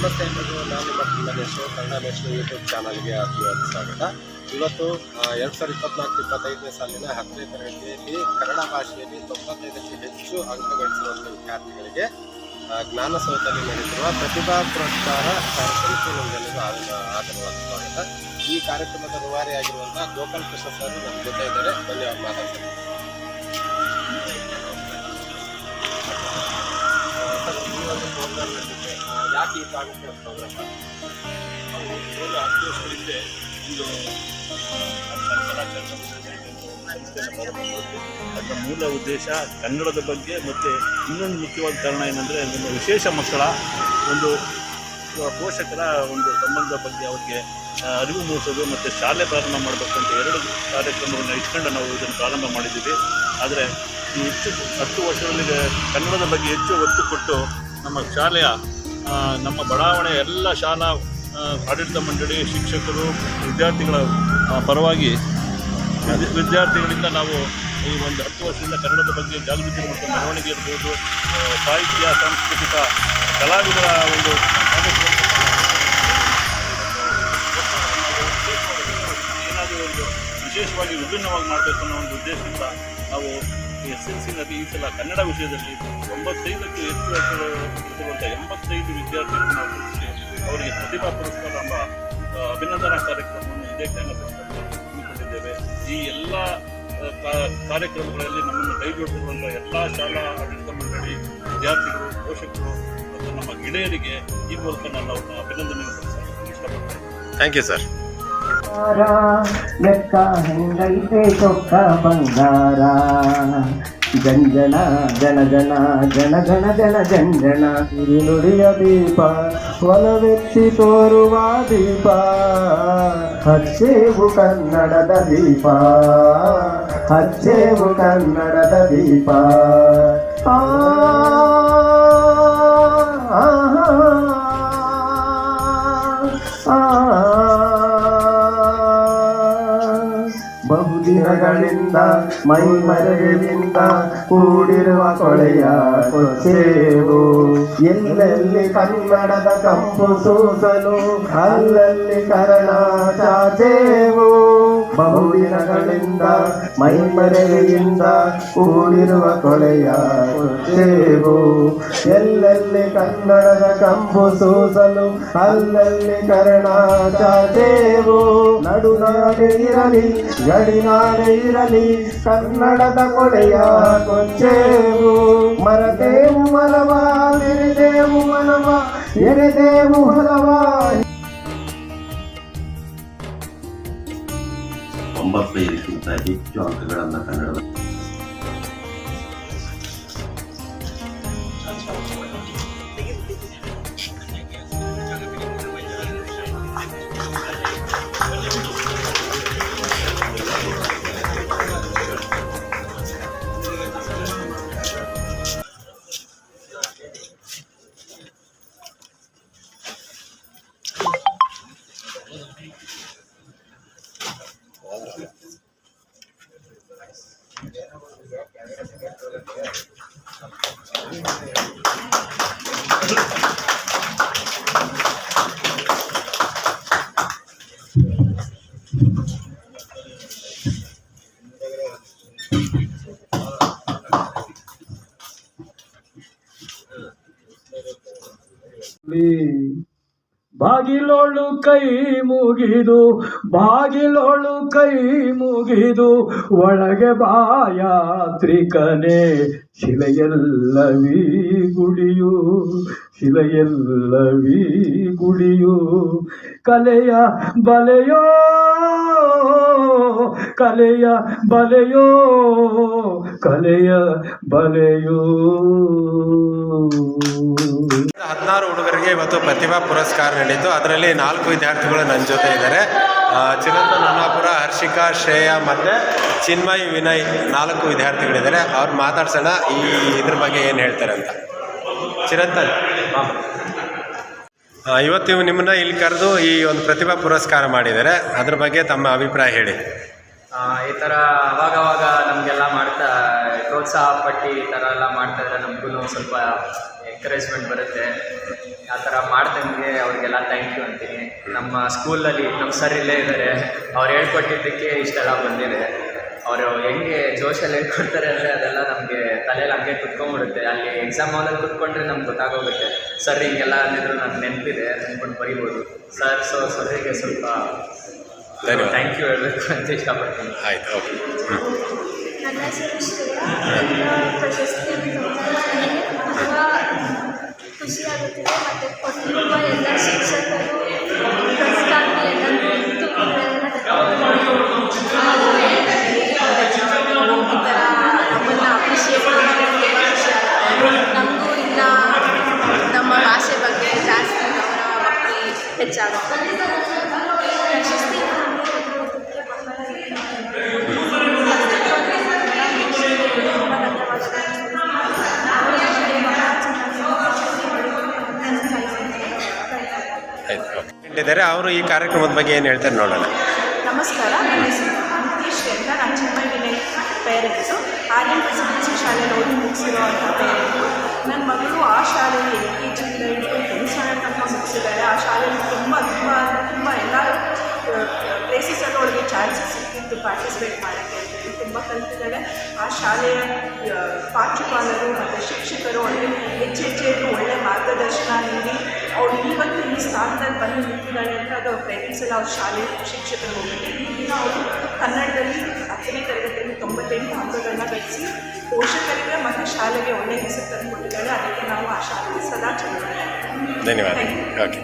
ನಮಸ್ತೆ ಎಲ್ಲರಿಗೂ, ನಾನು ನಿಮ್ಮ ಕನ್ನಡೇಶು ಕನ್ನಡ ನ್ಯಾಷನಲ್ ಯೂಟ್ಯೂಬ್ ಚಾನಲ್ಗೆ ಆತ್ಮೀಯವಾದ ಸ್ವಾಗತ. ಇವತ್ತು 2024-25ನೇ ಸಾಲಿನ 10ನೇ ತರಗತಿಯಲ್ಲಿ ಕನ್ನಡ ಭಾಷೆಯಲ್ಲಿ 95ಕ್ಕೂ ಹೆಚ್ಚು ಅಂಕ ಗಳಿಸಿರುವಂಥ ವಿದ್ಯಾರ್ಥಿಗಳಿಗೆ ಜ್ಞಾನಸೌಧದಲ್ಲಿ ನಡೆದಿರುವ ಪ್ರತಿಭಾ ಪುರಸ್ಕಾರ ಕಾರ್ಯಕ್ರಮಕ್ಕೆ ನಮಗೆಲ್ಲರಿಗೂ ಆದರವಾದ ಸ್ವಾಗತ. ಈ ಕಾರ್ಯಕ್ರಮದ ರೂವಾರಿಯಾಗಿರುವಂಥ ಗೋಪಾಲ್ ಕೃಷ್ಣ ಸರ್ ನಮ್ಮ ಜೊತೆ ಇದ್ದಾರೆ. ಬನ್ನಿ ಅವ್ರು ಮಾತಾಡ್ತಾರೆ. ಯಾಕೆ ಈ ಕಾರ್ಯಕ್ರಮ ಪ್ರೋಗ್ರಾಮ್? ನಾವು 10 ವರ್ಷಗಳಿಂದ ಅದರ ಮೂಲ ಉದ್ದೇಶ ಕನ್ನಡದ ಬಗ್ಗೆ ಮತ್ತು ಇನ್ನೊಂದು ಮುಖ್ಯವಾದ ಕಾರಣ ಏನಂದರೆ ಒಂದು ವಿಶೇಷ ಮಕ್ಕಳ ಒಂದು ಪೋಷಕರ ಒಂದು ಸಂಬಂಧ ಬಗ್ಗೆ ಅವ್ರಿಗೆ ಅರಿವು ಮೂಡಿಸೋದು ಮತ್ತು ಶಾಲೆ ಪ್ರಾರಂಭ ಮಾಡಬೇಕಂತ 2 ಕಾರ್ಯಕ್ರಮಗಳನ್ನ ಇಟ್ಕೊಂಡು ನಾವು ಇದನ್ನು ಪ್ರಾರಂಭ ಮಾಡಿದ್ದೀವಿ. ಆದರೆ ಈ ಹೆಚ್ಚು 10 ವರ್ಷಗಳಲ್ಲಿ ಕನ್ನಡದ ಬಗ್ಗೆ ಹೆಚ್ಚು ಒತ್ತು ಕೊಟ್ಟು ನಮ್ಮ ಶಾಲೆಯ ನಮ್ಮ ಬಡಾವಣೆಯ ಎಲ್ಲ ಶಾಲಾ ಆಡಳಿತ ಮಂಡಳಿ, ಶಿಕ್ಷಕರು, ವಿದ್ಯಾರ್ಥಿಗಳ ಪರವಾಗಿ ವಿದ್ಯಾರ್ಥಿಗಳಿಂದ ನಾವು ಈ ಒಂದು 10 ವರ್ಷದಿಂದ ಕನ್ನಡದ ಬಗ್ಗೆ ಜಾಗೃತಿ ಮತ್ತು ಮೆರವಣಿಗೆ ಇರ್ಬೋದು, ಸಾಹಿತ್ಯ, ಸಾಂಸ್ಕೃತಿಕ ಕಲಾವಿದರ ಒಂದು ಏನಾದರೂ ಒಂದು ವಿಶೇಷವಾಗಿ ವಿಭಿನ್ನವಾಗಿ ಮಾಡಬೇಕು ಅನ್ನೋ ಒಂದು ಉದ್ದೇಶದಿಂದ ನಾವು SLCನಲ್ಲಿ ಈ ಸಲ ಕನ್ನಡ ವಿಷಯದಲ್ಲಿ 95ಕ್ಕೂ ಹೆಚ್ಚು ಇರುವಂಥ 85 ವಿದ್ಯಾರ್ಥಿಗಳನ್ನು ನಾವು ಗುರುತಿಸಿ ಅವರಿಗೆ ಪ್ರತಿಭಾ ಪುರಸ್ಕಾರ ಎಂಬ ಅಭಿನಂದನಾ ಕಾರ್ಯಕ್ರಮವನ್ನು ಇದೇ ಜ್ಞಾನಸೌಧದಲ್ಲಿ ಹಮ್ಮಿಕೊಂಡಿದ್ದೇವೆ. ಈ ಎಲ್ಲ ಕಾರ್ಯಕ್ರಮಗಳಲ್ಲಿ ನಮ್ಮನ್ನು ಕೈಗೊಳ್ಳುತ್ತಿರುವಂಥ ಎಲ್ಲ ಶಾಲಾ ಆಡಳಿತ ಮಂಡಳಿ, ವಿದ್ಯಾರ್ಥಿಗಳು, ಪೋಷಕರು ಮತ್ತು ನಮ್ಮ ಗೆಳೆಯರಿಗೆ ಈ ಮೂಲಕ ನಾನು ಅವ್ರನ್ನ ಅಭಿನಂದನೆ ಸಲ್ಲಿಸಲು ಇಷ್ಟಪಡ್ತೇನೆ. Thank you sir. ಲೆಕ್ಕ ಹೆಂಗೈತೆ ಚೊಕ್ಕ ಬಂಗಾರ, ಜಂಜನ ಜನ ಜನ ಜನ ಜನ ಜನ ಜಂಜನ, ನುಡಿಯ ದೀಪ ಒಲವೆತ್ತಿ ತೋರುವ ದೀಪ, ಹಚ್ಚೇವು ಕನ್ನಡದ ದೀಪ, ಹಚ್ಚೇವು ಕನ್ನಡದ ದೀಪ. ಬಹುದಿನಗಳಿಂದ ಮೈ ಮರೆಯಿಂದ ಕೂಡಿರುವ ಕೊಳೆಯ ಕೊಚ್ಚೇವು, ಎಲ್ಲೆಲ್ಲಿ ಕನ್ನಡದ ಕಂಪು ಸೂಸಲು ಅಲ್ಲಲ್ಲಿ ಕರಣ ಚಾಚೇವು. ಬಹುದಿನಗಳಿಂದ ಮೈ ಮರೆಯಿಂದ ಕೂಡಿರುವ ಕೊಳೆಯ ಕೊಚ್ಚೇವು, ಎಲ್ಲೆಲ್ಲಿ ಕನ್ನಡದ ಕಂಪು ಸೂಸಲು ಅಲ್ಲಲ್ಲಿ ಕರಣ ಚಾಚೇವು. ನಡುನಾಡೆ ಇರಲಿ ಗಡಿನಾಡೆ ಇರಲಿ ಕನ್ನಡದ ಕೊಡೆಯ ಕೊಚ್ಚೇವು. ಮರದೇವು ಮರವ ಎರೆದೇವು ಮನವ ಎರೆದೇವು ಹೊಲವ. 95ಕ್ಕಿಂತ ಹೆಚ್ಚು ಅಂಕಗಳನ್ನು ಕನ್ನಡದ ಬಾಗಿಲೋಳು ಕೈ ಮುಗಿದು ಬಾಗಿಲೋಳು ಕೈ ಮುಗಿದು ಒಳಗೆ ಬಾಯಾತ್ರಿಕನೇ, ಶಿಲೆಯಲ್ಲವೀ ಗುಡಿಯು ಶಿಲೆಯಲ್ಲವೀ ಗುಡಿಯು. ಕಲೆಯ ಬಲೆಯೋ ಕಲೆಯ ಬಲೆಯೋ ಕಲೆಯ ಬಲೆಯೋ. 16 ಹುಡುಗರಿಗೆ ಇವತ್ತು ಪ್ರತಿಭಾ ಪುರಸ್ಕಾರ ನಡೀತು. ಅದರಲ್ಲಿ 4 ವಿದ್ಯಾರ್ಥಿಗಳು ನನ್ನ ಜೊತೆ ಇದ್ದಾರೆ. ಚಿರಂತನ್ ಅನ್ನಾಪುರ, ಹರ್ಷಿಕಾ, ಶ್ರೇಯಾ ಮತ್ತು ಚಿನ್ಮಯ್, ವಿನಯ್ 4 ವಿದ್ಯಾರ್ಥಿಗಳಿದ್ದಾರೆ. ಅವ್ರು ಮಾತಾಡ್ಸೋಣ ಈ ಇದ್ರ ಬಗ್ಗೆ ಏನು ಹೇಳ್ತಾರೆ ಅಂತ. ಚಿರಂತನ್, ಇವತ್ತು ನಿಮ್ಮನ್ನ ಇಲ್ಲಿ ಕರೆದು ಈ ಒಂದು ಪ್ರತಿಭಾ ಪುರಸ್ಕಾರ ಮಾಡಿದ್ದಾರೆ, ಅದ್ರ ಬಗ್ಗೆ ತಮ್ಮ ಅಭಿಪ್ರಾಯ ಹೇಳಿ. ಈ ಥರ ಅವಾಗವಾಗ ನಮಗೆಲ್ಲ ಮಾಡ್ತಾ ಪ್ರೋತ್ಸಾಹ ಪಟ್ಟು ಈ ಥರ ಎಲ್ಲ ಮಾಡ್ತಾಯಿದ್ರೆ ನಮಗೂ ಸ್ವಲ್ಪ ಎಂಕರೇಜ್ಮೆಂಟ್ ಬರುತ್ತೆ. ಆ ಥರ ಮಾಡ್ದಂಗೆ ಅವ್ರಿಗೆಲ್ಲ ಥ್ಯಾಂಕ್ ಯು ಅಂತೀನಿ. ನಮ್ಮ ಸ್ಕೂಲಲ್ಲಿ ನಮ್ಮ ಸರ್ ಇಲ್ಲೇ ಇದ್ದಾರೆ, ಅವ್ರು ಹೇಳ್ಕೊಟ್ಟಿದ್ದಕ್ಕೆ ಇಷ್ಟೆಲ್ಲ ಬಂದಿದೆ. ಅವರು ಹೆಂಗೆ ಜೋಶಲ್ಲಿ ಹೇಳ್ಕೊಡ್ತಾರೆ ಅಂದರೆ ಅದೆಲ್ಲ ನಮಗೆ ತಲೆಯಲ್ಲಿ ಹಂಗೆ ಕುತ್ಕೊಂಡ್ಬಿಡುತ್ತೆ. ಅಲ್ಲಿ ಎಕ್ಸಾಮ್ ಹಾಲಲ್ಲಿ ಕುತ್ಕೊಂಡ್ರೆ ನಮ್ಗೆ ಗೊತ್ತಾಗೋಗುತ್ತೆ. ಸರ್ ಹಿಂಗೆಲ್ಲ ಅಂದಿದ್ರು ನನಗೆ ನೆನಪಿದೆ, ಅಂದ್ಕೊಂಡು ಬರಿಬೋದು. ಸರ್ರಿಗೆ ಸ್ವಲ್ಪ ಥ್ಯಾಂಕ್ ಯು ಹೇಳಬೇಕು ಅಂತ ಇಷ್ಟಪಡ್ತೀನಿ. ಆಯ್ತು, ಓಕೆ. ನನ್ನ ಹೆಸರು ಶ್ರೇಯಾ. ಪ್ರಶಸ್ತಿ ತುಂಬ ಖುಷಿಯಾಗುತ್ತಿದೆ ಮತ್ತು ಕೊಟ್ಟಿರುವ ಎಲ್ಲ ಶಿಕ್ಷಕರು ಪ್ರಸ್ತಾಪಿ ಎಲ್ಲರೂ ಈ ಥರ ನಮ್ಮನ್ನು ಅಪ್ರಿಷಿಯೇಟ್ ಮಾಡೋದು ನಮಗೂ ಇನ್ನು ನಮ್ಮ ಭಾಷೆ ಬಗ್ಗೆ ಜಾಸ್ತಿ ಗೌರವ ಭಕ್ತಿ ಹೆಚ್ಚಾಗುತ್ತೆ. ಪ್ರಶಸ್ತಿ ಇದ್ದಾರೆ ಅವರು ಈ ಕಾರ್ಯಕ್ರಮದ ಬಗ್ಗೆ ಏನು ಹೇಳ್ತಾರೆ ನೋಡೋಣ. ನಮಸ್ಕಾರ, ನನ್ನ ಹೆಸರು ನಿತೀಶ್ ಅಂತ. ನಾನು ಚಿನ್ಮಯ ವಿನಯ್ ಪೇರೆಂಟ್ಸು. ಆರ್ಯನ್ ರೆಸಿಡೆನ್ಸಿ ಶಾಲೆಯಲ್ಲಿ ಓದಿ ಮುಗಿಸಿರುವಂಥ ಪೇರೆಂಟು. ನನ್ನ ಮಗಳು ಆ ಶಾಲೆಯಲ್ಲಿ LKG ಇಂದ ಹಿಡಿದು 10th ಸ್ಟ್ಯಾಂಡರ್ಡ್ ತನಕ ಮುಗಿಸಿದ್ದಾರೆ. ಆ ಶಾಲೆಯಲ್ಲಿ ತುಂಬ ಎಲ್ಲ ಪ್ಲೇಸಸಲ್ಲೂ ಅವಳಿಗೆ ಚಾನ್ಸಸ್ ಸಿಕ್ಕಿತ್ತು ಪಾರ್ಟಿಸಿಪೇಟ್ ಮಾಡೋಕ್ಕೆ. ತುಂಬ ಕಲಿತಿದ್ದಾಳೆ. ಆ ಶಾಲೆಯ ಪ್ರಾಂಶುಪಾಲರು ಮತ್ತು ಶಿಕ್ಷಕರು ಅವಳಿಗೆ ಹೆಚ್ಚು ಒಳ್ಳೆಯ ಮಾರ್ಗದರ್ಶನ ನೀಡಿ ಅವಳು ಇವತ್ತು ಈ ಸ್ಥಾನದಲ್ಲಿ ಬಂದು ನಿಂತಿದ್ದಾಳೆ ಅಂತ ಅದು ಅವ್ರ ಪೇರೆಂಟ್ಸ್ ಎಲ್ಲ ಅವ್ರ ಶಾಲೆ ಶಿಕ್ಷಕರು ಹೋಗಿದ್ದಾರೆ. ಈಗಿನ ಅವರು ಕನ್ನಡದಲ್ಲಿ 10ನೇ ತರಗತಿಯಲ್ಲಿ 98 ಅಂಕಗಳನ್ನ ಗಳಿಸಿ ಪೋಷಕರಿಗೆ ಮತ್ತು ಶಾಲೆಗೆ ಒಳ್ಳೆಯ ಹೆಸರು ತಂದುಕೊಟ್ಟಿದ್ದಾಳೆ. ಅದಕ್ಕೆ ನಾವು ಆ ಶಾಲೆಗೆ ಸದಾ ಚೆನ್ನಾಗಿ ಧನ್ಯವಾದ. ಓಕೆ.